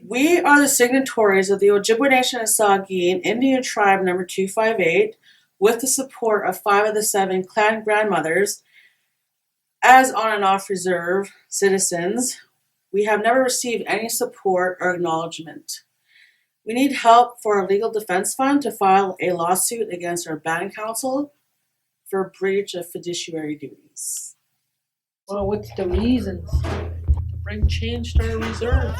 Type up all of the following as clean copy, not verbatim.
We are the signatories of the Ojibwe Nation of Saugeen Indian Tribe number 258 with the support of 5 of the 7 clan grandmothers as on and off reserve citizens. We have never received any support or acknowledgement. We need help for our legal defense fund to file a lawsuit against our band council for breach of fiduciary duties. Well, what's the reasons to bring change to our reserve?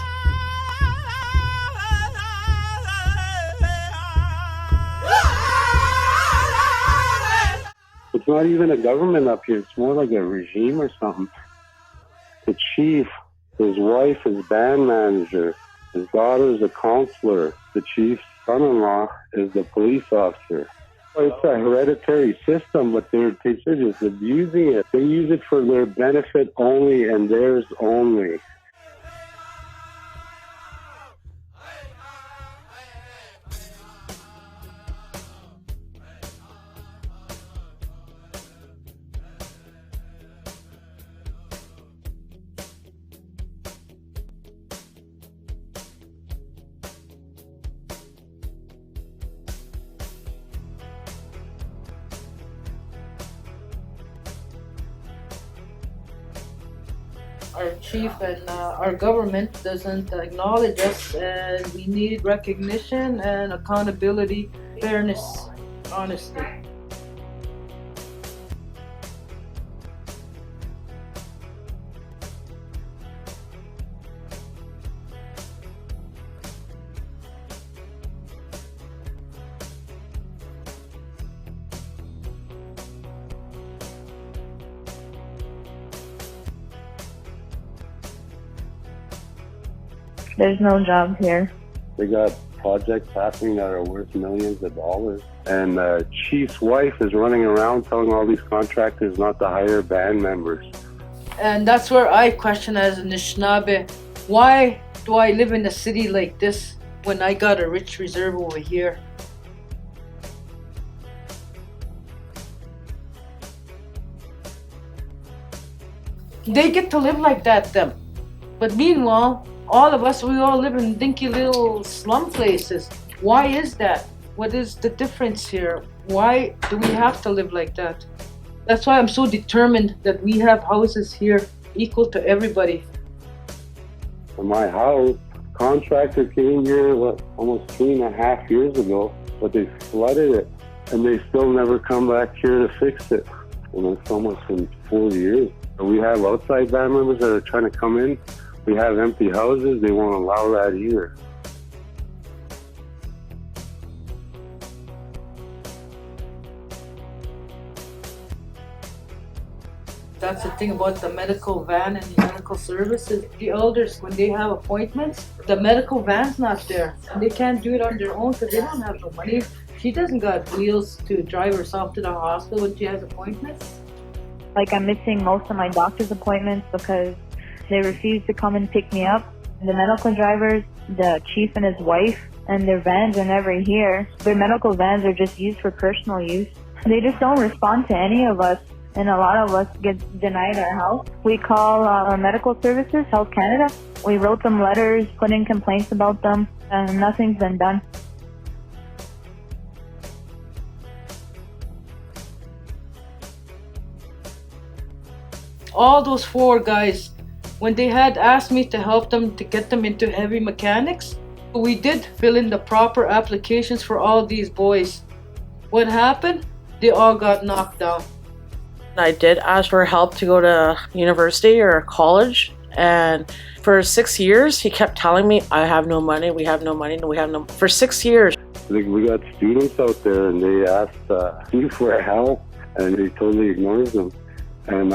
It's not even a government up here. It's more like a regime or something. The chief, his wife is band manager. His daughter is a counselor. The chief's son-in-law is the police officer. It's a hereditary system, but they're just abusing it. They use it for their benefit only and theirs only. Our chief and our government doesn't acknowledge us, and we need recognition and accountability, fairness, honesty. There's no jobs here. They got projects happening that are worth millions of dollars. And the chief's wife is running around telling all these contractors not to hire band members. And that's where I question as a Anishinaabe, why do I live in a city like this when I got a rich reserve over here? They get to live like that, them. But meanwhile, all of us, we all live in dinky little slum places. Why is that? What is the difference here? Why do we have to live like that? That's why I'm so determined that we have houses here equal to everybody. In my house, contractor came here, almost 3.5 years ago, but they flooded it, and they still never come back here to fix it. And it's almost been 4 years. We have outside band members that are trying to come in. We have empty houses. They won't allow that either. That's the thing about the medical van and the medical services. The elders, when they have appointments, the medical van's not there. And they can't do it on their own because they don't have the money. She doesn't got wheels to drive herself to the hospital when she has appointments. Like, I'm missing most of my doctor's appointments because they refuse to come and pick me up. The medical drivers, the chief and his wife, and their vans are never here. Their medical vans are just used for personal use. They just don't respond to any of us, and a lot of us get denied our help. We call our medical services, Health Canada. We wrote them letters, put in complaints about them, and nothing's been done. All those 4 guys, when they had asked me to help them to get them into heavy mechanics, we did fill in the proper applications for all these boys. What happened? They all got knocked down. I did ask for help to go to university or college, and for 6 years he kept telling me, I have no money, we have no money, we have no. For 6 years. We got students out there and they asked you for help, and he totally ignores them. And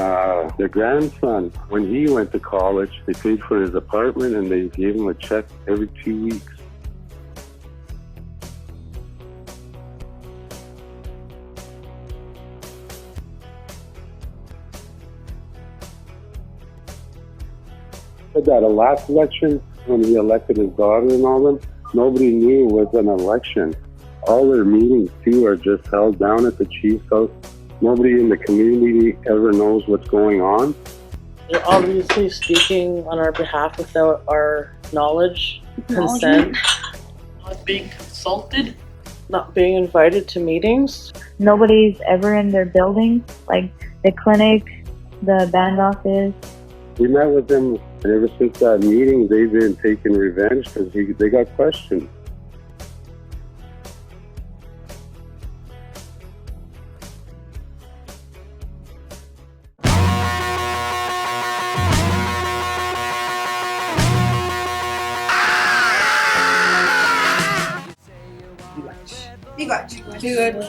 their grandson, when he went to college, they paid for his apartment and they gave him a check every 2 weeks. Said that a last election, when he elected his daughter and all them, nobody knew it was an election. All their meetings, too, are just held down at the chief's house. Nobody in the community ever knows what's going on. They're obviously speaking on our behalf without our knowledge, consent, not being consulted, not being invited to meetings. Nobody's ever in their building, like the clinic, the band office. We met with them, and ever since that meeting, they've been taking revenge because they got questioned. Be good.